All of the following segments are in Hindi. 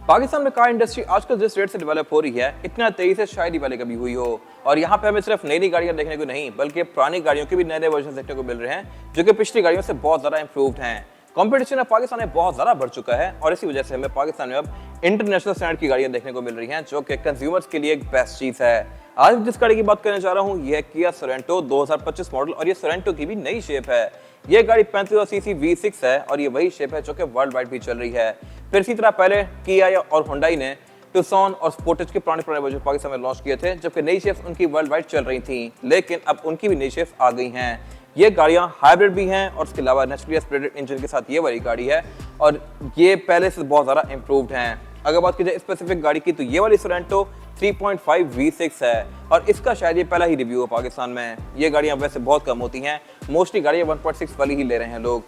पाकिस्तान में कार इंडस्ट्री आजकल जिस रेट से डेवलप हो रही है, इतना तेजी से शायद ही पहले कभी हुई हो। और यहाँ पे हमें सिर्फ नई गाड़ियां देखने को नहीं, बल्कि पुरानी गाड़ियों के भी नए वर्जन देखने को मिल रहे हैं, जो कि पिछली गाड़ियों से बहुत ज्यादा इंप्रूव्ड हैं। कंपटीशन अब पाकिस्तान में बहुत ज्यादा बढ़ चुका है और इसी वजह से हमें पाकिस्तान में अब इंटरनेशनल स्टैंडर्ड की गाड़ियां देखने को मिल रही हैं, जो कि कंज्यूमर्स के लिए एक बेस्ट चीज है। आज जिस गाड़ी की बात करने जा रहा हूँ, यह किया सोरेंटो 2025 मॉडल, और ये सोरेंटो की भी नई शेप है। ये गाड़ी 35 सीसी V6 है और ये वही शेप है जो कि वर्ल्ड वाइड भी चल रही है। फिर इसी तरह पहले किया और हुंडई ने टुक्सन और स्पोर्टेज के पुराने वर्जन पाकिस्तान में लॉन्च किए थे, जबकि नई शेप्स उनकी वर्ल्ड वाइड चल रही थी, लेकिन अब उनकी भी नई शेप्स आ गई हैं। ये गाड़ियां हाइब्रिड भी हैं और उसके अलावा नेचुरली एस्पिरेटेड इंजन के साथ ये वाली गाड़ी है और ये पहले से बहुत ज़्यादा इंप्रूव्ड हैं। अगर बात की जाए स्पेसिफिक गाड़ी की, तो ये वाली सोरेंटो 3.5 V6 है और इसका शायद ये पहला ही रिव्यू है पाकिस्तान में। ये गाड़ियां वैसे बहुत कम होती हैं, मोस्टली गाड़ियां 1.6 वाली ही ले रहे हैं लोग।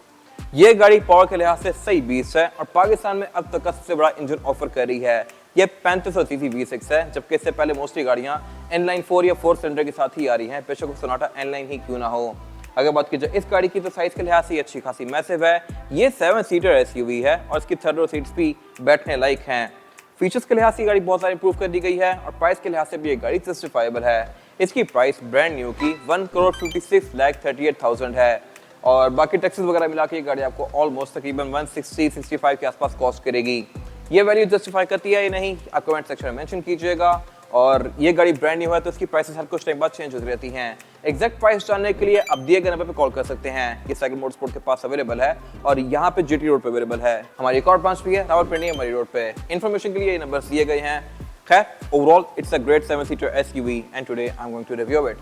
ये गाड़ी पावर के लिहाज से सही बीस्ट है और पाकिस्तान में अब तक का सबसे बड़ा इंजन ऑफर कर रही है। ये 3500 सीसी V6 है, जबकि इससे पहले मोस्टली गाड़ियां इनलाइन 4 या 4 सिलेंडर के साथ ही आ रही हैं, बेशक सोनाटा इनलाइन ही क्यों ना हो। अगर बात की जाए इस गाड़ी की, तो साइज के लिहाज से अच्छी खासी मैसिव है। ये 7 सीटर SUV है और इसकी थर्ड रो सीट्स भी बैठने लायक हैं। फीचर्स के लिहाज से गाड़ी बहुत सारी इंप्रूव कर दी गई है और प्राइस के लिहाज से भी ये गाड़ी जस्टिफाइबल है। इसकी प्राइस ब्रांड न्यू की 1,56,38,000 है और बाकी टैक्सेस वगैरह मिला के ये गाड़ी आपको ऑलमोस्ट तकरीबन 160-65 के आसपास कॉस्ट करेगी। ये वैल्यू जस्टिफाई करती है या नहीं, आप कमेंट सेक्शन में मेंशन कीजिएगा। और ये गाड़ी ब्रांड न्यू है तो इसकी प्राइसेस हर कुछ टाइम बाद चेंज होती रहती हैं। एग्जैक्ट प्राइस जानने के लिए आप दिए गए नंबर पे कॉल कर सकते हैं। ये साइकिल मोटरस्पोर्ट के पास अवेलेबल है और यहाँ पे GT रोड पे अवेलेबल है। हमारी एक और ब्रांच भी है रावलपिंडी हमारी रोड पे। इन्फॉर्मेशन के लिए ये नंबर दिए गए हैं। खैर, overall it's a great 7 seater SUV and today I am going to review it.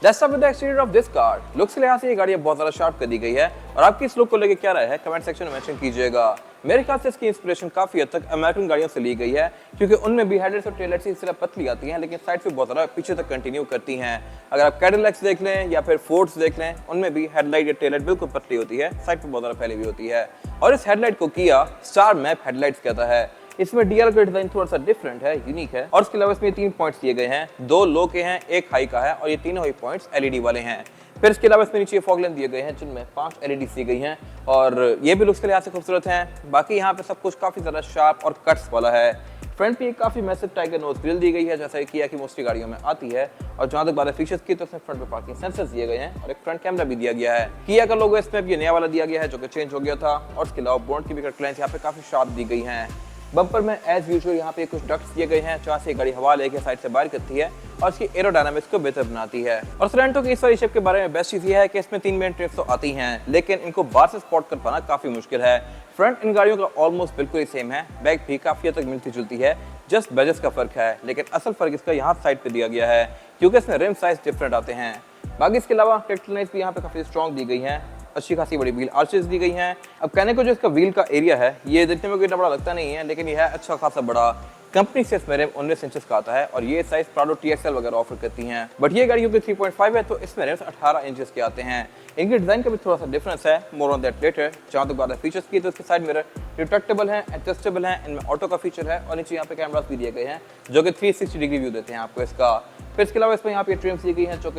Let's start with the exterior of this car. Looks के लिहाज से ये गाड़ी बहुत ज़्यादा शार्प कर दी गई है और आपकी इस लुक को लेकर क्या राय है, कमेंट सेक्शन में मेंशन कीजिएगा। मेरे ख्याल से इसकी इंस्पिरेशन काफी हद तक अमेरिकन गाड़ियों से ली गई है, क्योंकि उनमें भी हेडलाइट्स और टेललाइट्स इस तरह पतली आती हैं, लेकिन साइड से बहुत ज़्यादा पीछे तक कंटिन्यू करती हैं। अगर आप कैडिलैक्स देख लें या फिर फोर्ड्स देख लें, उनमें भी हेडलाइट या टेललाइट बिल्कुल पतली होती है, साइड पर बहुत ज़्यादा फैली हुई होती है। और इस हेडलाइट को किया स्टार मैप हेडलाइट्स कहता है। इसमें DRL का डिजाइन थोड़ा सा डिफरेंट है, यूनिक है और इसके अलावा इसमें 3 पॉइंट्स दिए गए हैं, 2 लो के हैं, 1 हाई का है और ये तीनों ही पॉइंट्स LED वाले हैं। फिर इसके अलावा इसमें नीचे फॉग लैंप दिए गए हैं, जिनमें 5 LEDs दी गई हैं और ये भी लुक्स के लिहाज से खूबसूरत हैं। बाकी यहाँ पे सब कुछ काफी ज्यादा शार्प और कट्स वाला है। फ्रंट पे काफी मैसिव टाइगर नोज ग्रिल दी गई है, जैसा किया की मोस्टली गाड़ियों में आती है। और जहां तक बात है फीचर्स की, तो इसमें फ्रंट पे पार्किंग सेंसर्स दिए गए हैं और एक फ्रंट कैमरा भी दिया गया है। किया का लोगो इसमें ये नया वाला दिया गया है, जो कि चेंज हो गया था। और इसके अलावा बोनट की भी कट लाइंस यहाँ पे काफी शार्प दी गई हैं। बम्पर में एज यूजुअल यहाँ पे कुछ डक्ट्स दिए गए हैं, जहाँ से गाड़ी हवा लेके साइड से बाहर करती है और इसकी एरोडायनामिक्स को बेहतर बनाती है। और सोरेंटो की इस वाली शेप के बारे में बेस्ट चीज ये है कि इसमें 3 मेन ट्रिम्स तो आती हैं, लेकिन इनको बाहर से स्पॉट कर पाना काफी मुश्किल है। फ्रंट इन गाड़ियों का ऑलमोस्ट बिल्कुल ही सेम है, बैक भी काफी हद तक मिलती जुलती है, जस्ट बेजेस का फर्क है। लेकिन असल फर्क इसका यहाँ साइड पे दिया गया है, क्योंकि इसमें रिम साइज डिफरेंट आते हैं। बाकी इसके अलावा टेक्टिकल लाइन्स भी यहाँ पे काफी स्ट्रॉन्ग दी गई हैं, अच्छी खासी बड़ी व्हील आर्चेस दी गई हैं। अब कहने को जो इसका व्हील का एरिया है, ये देखने में कोई इतना बड़ा लगता नहीं है, लेकिन यह है अच्छा खासा बड़ा। कंपनी से इसमें रिम 19 इंचेस का आता है और ये साइज प्राडो TXL वगैरह ऑफर करती हैं। बट ये गाड़ी क्योंकि 3.5 है, तो इसमें रिम्स 18 इंचेस के आते हैं। इनके डिजाइन का भी थोड़ा सा डिफरेंस है, मोर ऑन दैट लेटर। जहाँ तक बात है फीचर्स की, तो इसके साइड मिरर रिट्रैक्टेबल है, एडजस्टेबल है, इनमें ऑटो का फीचर है और नीचे यहाँ पे कैमरास भी दिए गए हैं, जो कि 360 डिग्री व्यू देते हैं आपको इसका। फिर इसके अलावा इसमें यहाँ पे ट्रिम्स दी गई हैं, जो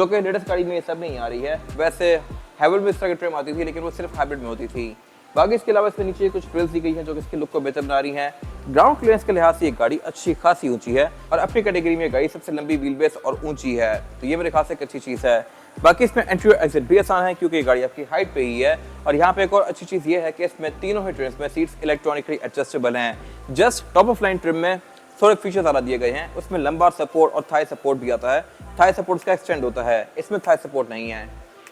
कि लेटेस्ट गाड़ी में ये सब नहीं आ रही है। वैसे हैवल में इस तरह की ट्रिम आती थी, लेकिन वो सिर्फ हाइब्रिड में होती थी। बाकी इसके अलावा इसमें नीचे कुछ ग्रिल्स दी गई हैं, जो कि इसकी लुक को बेहतर बना रही हैं। ग्राउंड क्लियरेंस के लिहाज से ये गाड़ी अच्छी खासी ऊंची है और अपनी कैटेगरी में गाड़ी सबसे लंबी व्हील बेस और ऊंची है, तो ये मेरे ख्याल से एक अच्छी चीज़ है। बाकी इसमें एंट्री और एग्जिट भी आसान है, क्योंकि ये गाड़ी आपकी हाइट पे ही है। और यहाँ पे एक और अच्छी चीज़ ये है कि इसमें तीनों ही ट्रिम्स में सीट्स इलेक्ट्रॉनिकली एडजस्टेबल हैं। Just top of line trim में थोड़े फीचर्स ज़्यादा दिए गए हैं, उसमें लंबार सपोर्ट और थाई सपोर्ट भी आता है। थाई सपोर्ट का एक्सटेंड होता है, इसमें थाई सपोर्ट नहीं है।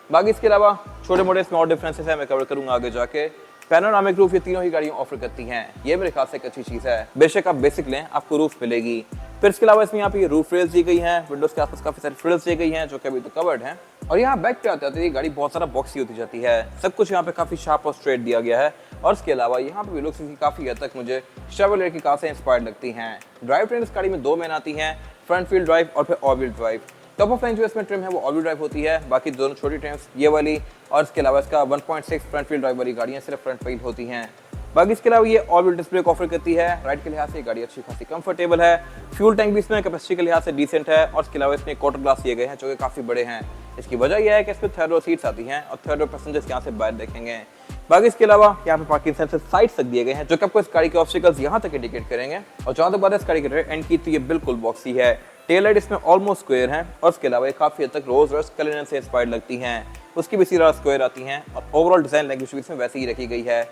बाकी इसके अलावा छोटे मोटे इसमें और डिफरेंसेस है, मैं कवर करूंगा आगे जाके। पैनोरामिक रूफ ये तीनों ही गाड़ियां ऑफर करती हैं, ये मेरे ख्याल से एक अच्छी चीज़ है। बेशक आप बेसिक लें, आपको रूफ मिलेगी। फिर इसके अलावा इसमें यहाँ पे रूफ रेल्स दी गई हैं, विंडोज के आसपास काफी सारी फ्रिल्स दी गई हैं, जो कि अभी तो कवर्ड हैं। और यहाँ बैक पे आते आते ये गाड़ी बहुत सारा बॉक्सी होती जाती है। सब कुछ यहाँ पे काफी शार्प और स्ट्रेट दिया गया है। और इसके अलावा यहाँ पे भी लुक्स काफी हद तक मुझे शेवरलेट की कार से इंस्पायर्ड लगती हैं। ड्राइव ट्रेन इस गाड़ी में 2 मेन आती हैं, फ्रंट व्हील ड्राइव और फिर all wheel drive. Top of line जो इसमें ट्रिम है वो ऑल व्हील ड्राइव होती है, बाकी दोनों छोटी ट्रिम्स ये वाली और इसके अलावा इसका 1.6 फ्रंट व्हील ड्राइव वाली गाड़ियाँ सिर्फ फ्रंट व्हील होती हैं। बाकी इसके अलावा ये ऑल व्हील डिस्प्ले को ऑफर करती है। राइड के लिहाज से गाड़ी अच्छी खासी कंफर्टेबल है। फ्यूल टैंक भी इसमें कैपेसिटी के लिहाज से डिसेंट है और इसके अलावा इसमें क्वार्टर ग्लास दिए गए हैं जो कि काफी बड़े हैं। इसकी वजह यह है कि इसमें थर्ड रो सीट्स आती हैं और थर्ड रो पैसेंजर्स यहाँ से बाहर देखेंगे। बाकी इसके अलावा यहाँ पे पार्किंग सेंसर साइड तक दिए गए हैं जो कि आपको इस गाड़ी के ऑब्स्टिकल्स यहाँ तक इंडिकेट करेंगे। और जहां तक बात है इस गाड़ी के रेयर एंड की, तो ये बिल्कुल बॉक्सी है। टेल लाइट इसमें ऑलमोस्ट स्क्वायर है और इसके अलावा ये काफी हद तक रोज रॉयस कलिनर से इंस्पायर्ड लगती हैं। उसकी भी सीधा स्क्वायर आती हैं और ओवरऑल डिजाइन लैंग्वेज भी इसमें वैसे ही रखी गई है।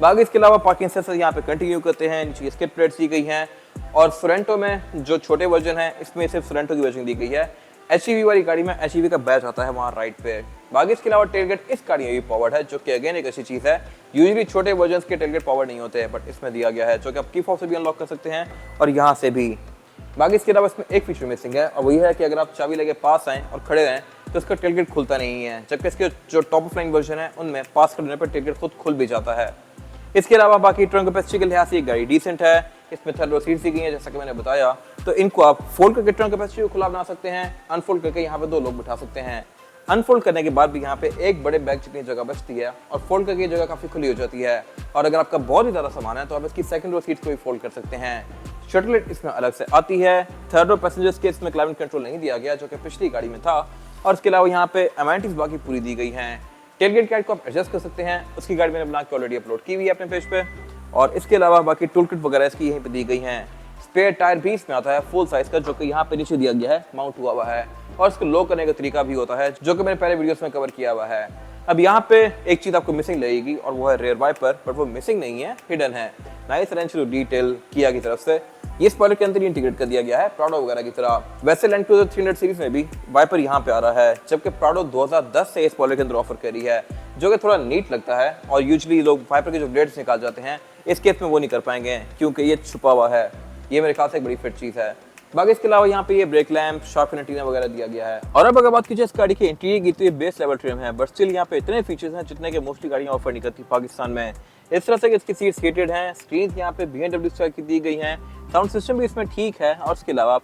बाकी इसके अलावा पार्किंग सेंसर यहाँ पे कंटिन्यू करते हैं। नीचे स्किड प्लेट्स दी गई हैं और सोरेंटो में जो छोटे वर्जन है इसमें सिर्फ सोरेंटो की वर्जन दी गई है। एचईवी वाली गाड़ी में एचईवी का बैच आता है वहाँ राइट पे। बाकी इसके अलावा टेलगेट इस गाड़ी में भी पावर्ड है जो कि अगेन एक अच्छी चीज़ है। यूजुअली छोटे वर्जन के टेलगेट पावर नहीं होते हैं बट इसमें दिया गया है जो कि आप की फॉब से भी अनलॉक कर सकते हैं और यहाँ से भी। बाकी इसके अलावा इसमें एक फीचर मिसिंग है और वही है कि अगर आप चाबी लेके पास आएँ और खड़े रहें तो इसका टेलगेट खुलता नहीं है, जबकि इसके जो टॉप ऑफ लाइन वर्जन है उनमें पास करने पर टेलगेट खुद खुल भी जाता है। इसके अलावा बाकी ट्रंक कैपेसिटी के लिहाज से ये गाड़ी डिसेंट है। इसमें थर्ड रो सीट्स दी गई है जैसा कि मैंने बताया, तो इनको आप फोल्ड करके ट्रंक कैपेसिटी को खुला बना सकते हैं, अनफोल्ड करके यहाँ पे 2 लोग बिठा सकते हैं। अनफोल्ड करने के बाद भी यहाँ पे एक बड़े बैग जितनी जगह बचती है और फोल्ड करके जगह काफी खुली हो जाती है। और अगर आपका बहुत ही ज्यादा सामान है तो आप इसकी सेकंड रो सीट्स को भी फोल्ड कर सकते हैं। शटलेट इसमें अलग से आती है। थर्ड रो पैसेंजर्स के इसमें क्लाइमेट कंट्रोल नहीं दिया गया जो कि पिछली गाड़ी में था। और इसके अलावा यहाँ पे एमेनिटीज बाकी पूरी दी गई हैं। टेलगेट कैट को आप एडजस्ट कर सकते हैं, उसकी गाड़ी मैंने बना के ऑलरेडी अपलोड की हुई है अपने पेज पे। और इसके अलावा बाकी टूल किट वगैरह इसकी यहीं पे दी गई हैं। स्पेयर टायर भी इसमें आता है फुल साइज का जो कि यहाँ पे नीचे दिया गया है, माउंट हुआ हुआ है। और इसको लो करने का तरीका भी होता है जो कि मैंने पहले वीडियोस में कवर किया हुआ है। अब यहाँ पे एक चीज आपको मिसिंग लगेगी और वो है रेयर वाइपर, बट वो मिसिंग नहीं है, हिडन है। नाइस अटेंशन टू डिटेल किया की तरफ से ये स्पॉइलर के अंदर इंटीग्रेट कर दिया गया है प्राडो वगैरह की तरह। वैसे लैंड क्रूजर 300 सीरीज में भी वाइपर यहाँ पे आ रहा है, जबकि प्राडो 2010 से इस स्पॉइलर के अंदर ऑफर कर रही है जो कि थोड़ा नीट लगता है। और यूजुअली लोग वाइपर के जो ब्लेड्स निकाल जाते हैं इस केस में वो नहीं कर पाएंगे क्योंकि ये छुपा हुआ है। ये मेरे ख्याल से एक बड़ी फिट चीज है। बाकी इसके अलावा यहाँ पे ये ब्रेक लैंप, शार्प एंटीना वगैरह दिया गया है। और अब अगर बात कीजिए इस गाड़ी के इंटीरियर की, तो ये बेस लेवल ट्रिम है, बट स्टिल यहाँ पे इतने फीचर्स हैं जितने के मोस्टली गाड़ियाँ ऑफर नहीं करती पाकिस्तान में। इस तरह से इसकी सीट्स हीटेड हैं, स्क्रीन यहाँ पे BMW स्टाइल की दी गई हैं, साउंड सिस्टम भी इसमें ठीक है और इसके अलावा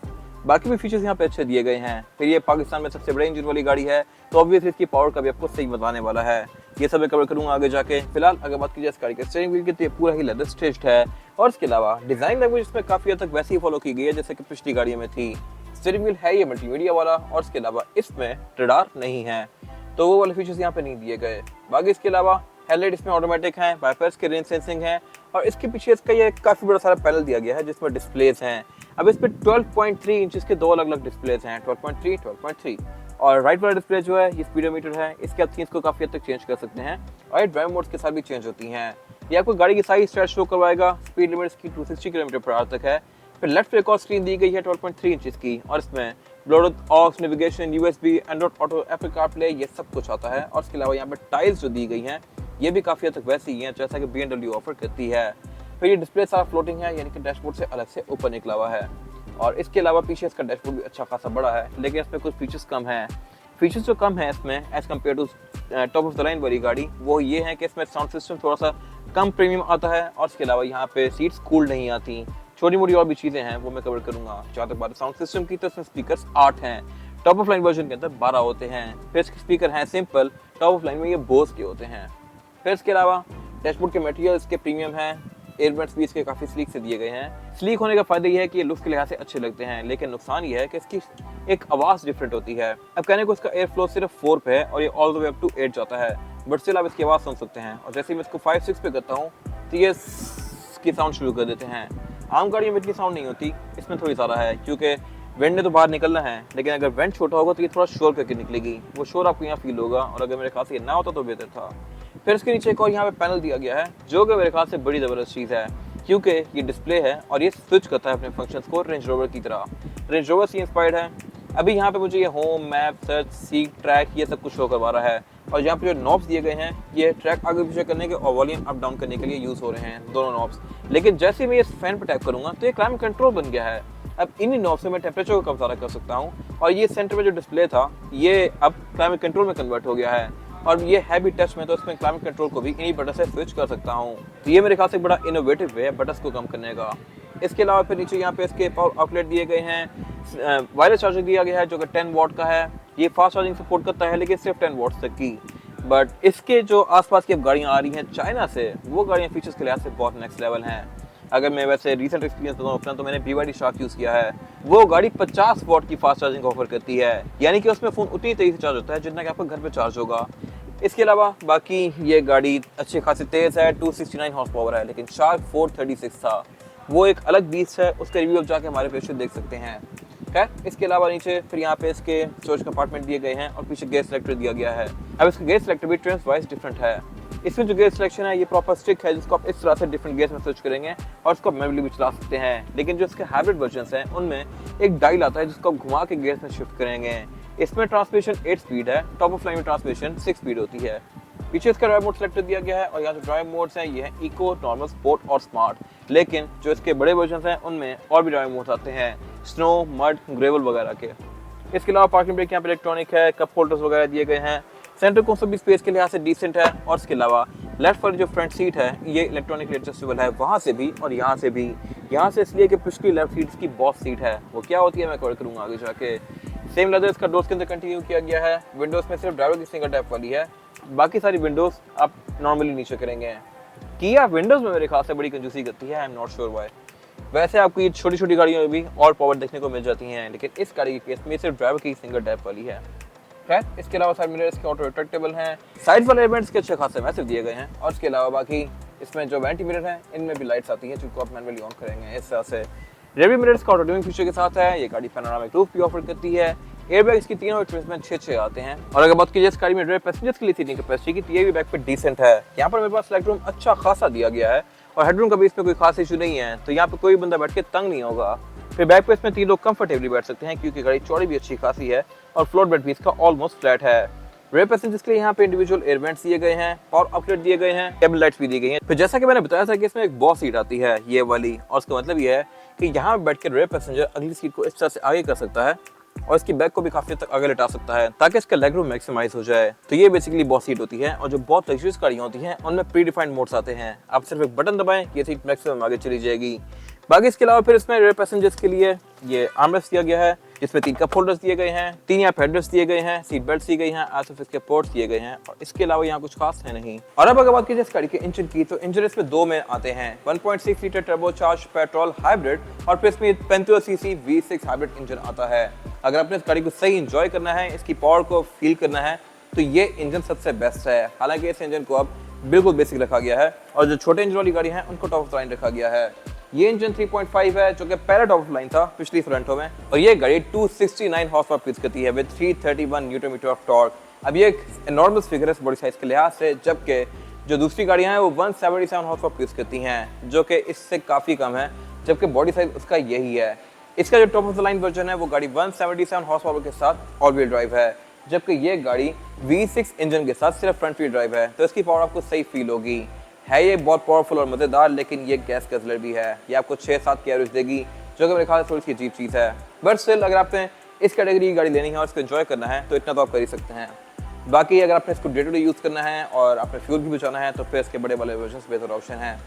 बाकी भी फीचर्स यहाँ पे अच्छे दिए गए हैं। फिर ये पाकिस्तान में सबसे बड़े इंजन वाली गाड़ी है तो ऑब्वियसली इसकी पावर का भी आपको सही बताने वाला है। ये सब मैं कवर करूंगा आगे जाके। फिलहाल अगर बात कीजिए इस गाड़ी के स्टीयरिंग व्हील की, तो ये पूरा ही लेदर स्टिच्ड है और इसके अलावा डिजाइन लैंग्वेज इसमें काफी हद तक वैसे ही फॉलो की गई है जैसे कि पिछली गाड़ियों में थी। स्टीयरिंग व्हील है ये मल्टीमीडिया वाला और इसके अलावा इसमें रडार नहीं है, तो वो वाले फीचर्स यहाँ पे नहीं दिए गए। बाकी इसके अलावा हेडलाइट इसमें ऑटोमेटिक है, वाइपर्स के रेन सेंसिंग है और इसके पीछे इसका ये काफी बड़ा सारा पैनल दिया गया है जिसमें डिस्प्लेस हैं। अब इस पे 12.3 इंचेस के 2 अलग-अलग डिस्प्लेस हैं, 12.3, 12.3। और राइट वाला डिस्प्ले जो है ये स्पीडोमीटर है, इसके आप थीम्स को काफी हद तक चेंज कर सकते हैं और ये ड्राइव मोड्स के साथ भी चेंज होती हैं। ये आपको गाड़ी की सारी स्टार्ट शो करवाएगा। स्पीड लिमिट इसकी 260 किलोमीटर पर आवर तक है। फिर लेफ्ट पे एक और स्क्रीन दी गई है 12.3 इंचेस की और इसमें Bluetooth, aux, navigation, USB, Android Auto, Apple CarPlay ये सब कुछ आता है। और इसके अलावा यहाँ पे टाइल्स जो दी गई हैं ये भी काफी हद तक वैसी ही हैं जैसा कि BMW ऑफर करती है। फिर ये डिस्प्ले सारा फ्लोटिंग है, यानी कि डैशबोर्ड से अलग से ऊपर निकला हुआ है। और इसके अलावा पीछे इसका डैशबोर्ड भी अच्छा खासा बड़ा है, लेकिन इसमें कुछ फीचर्स कम हैं। फीचर्स जो कम है इसमें as compare to top of the line वाली गाड़ी वो ये है कि इसमें साउंड सिस्टम थोड़ा सा कम प्रीमियम आता है और इसके अलावा यहाँ पे सीट्स कूल नहीं आती। छोटी मोटी और भी चीजें हैं वो मैं कवर करूंगा। जहाँ तक बात साउंड सिस्टम की, तो इसमें स्पीकर्स 8 हैं, टॉप ऑफ लाइन वर्जन के अंदर 12 होते हैं। फिर इसके स्पीकर हैं सिंपल, टॉप ऑफ लाइन में ये बोस के होते हैं। फिर इसके अलावा डैशबोर्ड के मटेरियल इसके प्रीमियम हैं, एयरबैग्स भी इसके काफी स्लीक से दिए गए हैं। स्लीक होने का फायदा ये है कि ये लुक्स के लिहाज से अच्छे लगते हैं, लेकिन नुकसान ये है कि इसकी एक आवाज डिफरेंट होती है। अब कहने को इसका एयर फ्लो सिर्फ 4 पे है और ये all the way up to 8 जाता है, बट स्टिल आप इसकी आवाज सुन सकते हैं। और जैसे ही मैं इसको 5-6 पे करता हूँ तो ये की साउंड शुरू कर देते हैं। आम गाड़ियों में इतनी साउंड नहीं होती, इसमें थोड़ी ज़्यादा है क्योंकि वेंट ने तो बाहर निकलना है, लेकिन अगर वेंट छोटा होगा तो ये थोड़ा शोर करके निकलेगी, वो शोर आपको यहाँ फील होगा। और अगर मेरे ख्याल से ये ना होता तो बेहतर था। फिर इसके नीचे एक और यहाँ पे पैनल दिया गया है जो कि मेरे ख्याल से बड़ी ज़बरदस्त चीज़ है क्योंकि ये डिस्प्ले है और ये स्विच करता है अपने फंक्शंस को रेंज रोवर की तरह। रेंज रोवर से इंस्पायर्ड है। अभी यहाँ पे मुझे ये home, map, search, seek, track ये सब कुछ शो करवा रहा है। और यहाँ पे जो नॉब्स दिए गए हैं ये ट्रैक आगे पीछे करने के और वॉल्यूम अप डाउन करने के लिए यूज हो रहे हैं, दोनों नॉब्स। लेकिन जैसे मैं इस फैन पर टैप करूंगा तो ये क्लाइमेट कंट्रोल बन गया है। अब इन्हीं नॉब से मैं टेम्परेचर को कम ज़्यादा कर सकता हूँ और ये सेंटर में जो डिस्प्ले था ये अब क्लाइमेट कंट्रोल में कन्वर्ट हो गया है। और ये है भी टच में, तो इसमें क्लाइमेट कंट्रोल को भी इन्हीं बटन से स्विच कर सकता हूँ। तो ये मेरे ख्याल से बड़ा इनोवेटिव वे है बटन्स को कम करने का। इसके अलावा फिर नीचे यहाँ पे इसके पावर आउटलेट दिए गए हैं, वायरलेस चार्जर दिया गया है जो कि 10 वॉट का है। ये फास्ट चार्जिंग सपोर्ट करता है लेकिन सिर्फ 10 वॉट्स तक की। बट इसके जो आसपास की अब गाड़ियाँ आ रही हैं चाइना से, वो गाड़ियाँ फीचर्स के लिहाज से बहुत नेक्स्ट लेवल हैं। अगर मैं वैसे रिसेंट एक्सपीरियंस बताऊँ अपना, तो मैंने BYD शार्क यूज़ किया है। वो गाड़ी 50 वॉट की फास्ट चार्जिंग ऑफर करती है, यानी कि उसमें फ़ोन उतनी तेज़ी से चार्ज होता है जितना कि आपका घर पे चार्ज होगा। इसके अलावा बाकी ये गाड़ी अच्छी खासी तेज़ है, 269 हॉर्स पावर है, लेकिन शार्क 436 था, वो एक अलग बीस्ट है। उसका रिव्यू अब जाके हमारे पेज पे देख सकते हैं। खैर, इसके अलावा नीचे फिर यहाँ पे इसके स्टोरेज कंपार्टमेंट दिए गए हैं और पीछे गेयर सेलेक्टर दिया गया है। अब इसका गेयर सेलेक्टर भी ट्रेंड्स वाइज डिफरेंट है। इसमें जो गेयर सिलेक्शन है ये प्रॉपर स्टिक है, जिसको आप इस तरह से डिफरेंट गेयर्स में स्विच करेंगे और इसको मैनुअली भी चला सकते हैं। लेकिन जो इसके हाइब्रिड वर्जन्स हैं उनमें एक डायल आता है जिसको आप घुमा के गेयर्स में शिफ्ट करेंगे। इसमें ट्रांसमिशन 8 स्पीड है, टॉप ऑफ लाइन में ट्रांसमिशन 6 स्पीड होती है। पीछे इसका ड्राइव मोड सेलेक्ट दिया गया है और यहाँ जो ड्राइव मोड्स हैं ये है इको, नॉर्मल, स्पोर्ट और स्मार्ट। लेकिन जो इसके बड़े वर्जन्स हैं उनमें और भी ड्राइव मोड्स आते हैं, स्नो, मड, ग्रेवल वगैरह के। इसके अलावा पार्किंग ब्रेक यहाँ पे इलेक्ट्रॉनिक है, कप होल्डर्स वगैरह दिए गए हैं। सेंटर कंसोल भी स्पेस के लिहाज से डिसेंट है। और इसके अलावा लेफ्ट वाली जो फ्रंट सीट है ये इलेक्ट्रॉनिकली एडजस्टेबल है, वहाँ से भी और यहाँ से भी। यहाँ से इसलिए कि पिछली लेफ्ट सीट की बॉस सीट है, वो क्या होती है मैं कवर करूँगा आगे जाके। सेम लेदर इसका डोर्स के अंदर कंटिन्यू किया गया है। विंडोज में सिर्फ ड्राइवर की सिंगल टैप वाली है, बाकी सारी विंडोज आप नॉर्मली नीचे करेंगे। किया विंडोज में मेरे ख्याल से बड़ी कंजूसी करती है, I am not sure why. वैसे आपको ये छोटी छोटी गाड़ियों में भी और पावर देखने को मिल जाती हैं, लेकिन इस गाड़ी के केस में सिर्फ ड्राइवर की सिंगल टैप वाली है। खैर, इसके अलावा साइड मिरर्स के ऑटो रिट्रैक्टेबल हैं, साइड वाले एलिमेंट्स के अच्छे खासे मैसिव दिए गए हैं। और इसके अलावा बाकी इसमें जो वेंटी मिरर हैं इनमें भी लाइट्स आती हैं, जिनको आप मैनुअली ऑन करेंगे इस तरह से। रेयर मिरर्स का ऑटो डिमिंग फीचर के साथ है। ये गाड़ी पैनोरामिक रूफ भी ऑफर करती है। एयरबैग इसकी तीनों ट्विंस में 6 आते हैं। और अगर बात की जाए इस गाड़ी में रेयर पैसेंजर्स के लिए सीटिंग कैपेसिटी की, तो ये भी बैक पे डिसेंट है। यहाँ पर मेरे पास लेग रूम अच्छा खासा दिया गया है और हेडरूम का भी इसमें कोई खास इशू नहीं है, तो यहाँ पे कोई बंदा बैठ के तंग नहीं होगा। फिर बैक पे इसमें 3 लोग कंफर्टेबली बैठ सकते हैं, क्योंकि गाड़ी चौड़ी भी अच्छी खासी है और फ्लोर बेड भी इसका ऑलमोस्ट फ्लैट है। रेयर पैसेंजर्स के लिए यहाँ पे इंडिविजुअल एयर वेंट्स दिए गए हैं, पावर आउटलेट दिए गए हैं, केबल लाइट्स भी दी गई हैं। फिर जैसा कि मैंने बताया था कि इसमें एक बॉस सीट आती है ये वाली, और उसका मतलब ये है कि यहाँ बैठ के रेयर पैसेंजर अगली सीट को इस तरह से आगे कर सकता है और इसकी बैक को भी काफी तक आगे लिटा सकता है, ताकि इसका लेग रूम मैक्सिमाइज हो जाए। तो ये बेसिकली बॉस सीट होती है। और जो बहुत लग्जरियस गाड़ियां होती हैं उनमें प्री डिफाइंड मोड्स आते हैं, आप सिर्फ एक बटन दबाएं ये सीट मैक्सिमम आगे चली जाएगी। बाकी इसके अलावा फिर इसमें रेयर पैसेंजर्स के लिए ये आर्मरेस्ट दिया गया है, जिसमें 3 कप होल्डर्स दिए गए हैं, 3 यहाँ हेडरेस्ट दिए गए हैं, सीट बेल्ट दी गई हैं, आसपास इसके पोर्ट्स दिए गए हैं, और इसके अलावा यहाँ कुछ खास है नहीं। और अब अगर बात की जाए इस गाड़ी के इंजन की, तो इंजन इसमें 2 में आते हैं, 1.6 लीटर टर्बोचार्ज पेट्रोल हाइब्रिड और फिर इसमें 35 सीसी V6 हाइब्रिड इंजन आता है। अगर आपने इस गाड़ी को सही इंजॉय करना है, इसकी पावर को फील करना है, तो ये इंजन सबसे बेस्ट है। हालांकि इस इंजन को अब बिल्कुल बेसिक रखा गया है और जो छोटे इंजन वाली गाड़ी है उनको टॉप ऑफ लाइन रखा गया है। ये इंजन 3.5 है, जो कि पहले टॉप ऑफ लाइन था पिछली फ्रंटों में, और ये गाड़ी 269 हॉर्स पावर प्रोड्यूस करती है with 331 newton metre of torque. अब ये एक एनॉर्मस फिगर है बॉडी साइज के लिहाज से, जबकि जो दूसरी गाड़ियां हैं वो 177 हॉर्स पावर प्रोड्यूस करती हैं, जो कि इससे काफी कम है, जबकि बॉडी साइज उसका यही है। इसका जो top of the line version है वो गाड़ी 177 हॉर्स पावर के साथ ऑल व्हील ड्राइव है, जबकि ये गाड़ी V6 इंजन के साथ सिर्फ फ्रंट व्हील ड्राइव है, तो इसकी पावर आपको सही फील होगी। है ये बहुत पावरफुल और मजेदार, लेकिन ये गैस गजलर भी है। ये आपको 6-7 की एवरेज देगी, जो कि मेरे ख्याल से थोड़ी सी अजीब चीज़ है। बट स्टिल अगर आपने इस कैटेगरी की गाड़ी लेनी है और इसको एंजॉय करना है, तो इतना तो आप कर ही सकते हैं। बाकी अगर आपने इसको डे टू डे यूज़ करना है और आपने फ्यूल भी बचाना है, तो फिर इसके बड़े वाले वर्जन बेहतर ऑप्शन है।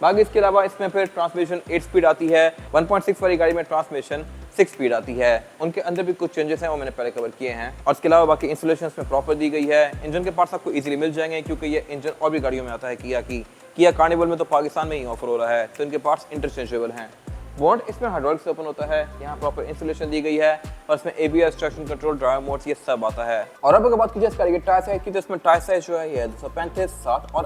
बाकी इसके अलावा इसमें फिर ट्रांसमिशन 8 स्पीड आती है, 1.6 वाली गाड़ी में ट्रांसमिशन 6 स्पीड आती है। उनके अंदर भी कुछ चेंजेस हैं, वो मैंने पहले कवर किए हैं। और इसके अलावा बाकी इंस्टॉलेशन में प्रॉपर दी गई है। इंजन के पार्ट्स आपको इजीली मिल जाएंगे, क्योंकि ये इंजन और भी गाड़ियों में आता है किया कार्निवल में, तो पाकिस्तान में ही ऑफर हो रहा है, तो इनके पार्ट्स इंटरचेंजेबल हैं। बोर्ड इसमें हाइड्रोलिक से ओपन होता है, यहाँ प्रॉपर इंस्टॉलेशन दी गई है और इसमें ABS, traction control, drive modes, ये सब आता है। और अब अगर बात की जाए इस गाड़ी के टायर साइज की, तो इसमें टायर साइज जो है ये 235, 60 और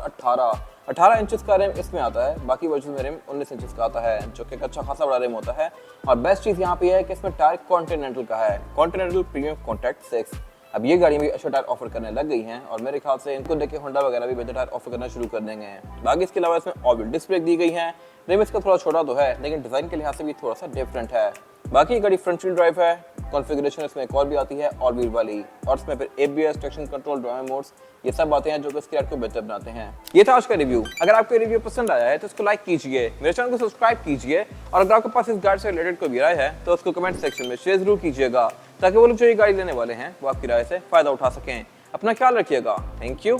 18 इंचेस का रिम इसमें आता है। बाकी वर्जन में रिम 19 इंचेस का आता है, जो कि अच्छा खासा बड़ा रिम होता है। और बेस्ट चीज़ यहाँ पे है कि इसमें टायर कॉन्टिनेंटल का है, कॉन्टिनेंटल प्रीमियम कॉन्टैक्ट 6। अब ये गाड़ियाँ भी अच्छे टायर ऑफर करने लग गई हैं और मेरे ख्याल से इनको देख के होंडा वगैरह भी बेहतर टायर ऑफर करना शुरू कर देंगे। बाकी इसके अलावा इसमें ऑल व्हील डिस्क ब्रेक दी गई है। रिम इसका थोड़ा छोटा तो है, लेकिन डिज़ाइन के लिहाज से भी थोड़ा सा डिफरेंट है। बाकी ये गाड़ी फ्रंट व्हील ड्राइव है, कॉन्फ़िगरेशन इसमें एक और भी आती है ऑल व्हील वाली, और इसमें फिर ABS, traction control, drive modes, ये सब आते हैं, जो कि इसकी राइड को बेहतर बनाते हैं। ये था आज का रिव्यू। अगर आपको रिव्यू पसंद आया है तो इसको लाइक कीजिए, मेरे चैनल को सब्सक्राइब कीजिए, और अगर आपके पास इस गाड़ी से रिलेटेड कोई भी राय है तो उसको कमेंट सेक्शन में शेयर जरूर कीजिएगा, ताकि वो लोग जो ये गाड़ी लेने वाले हैं वो आपकी राय से फायदा उठा सकें। अपना ख्याल रखिएगा। Thank you.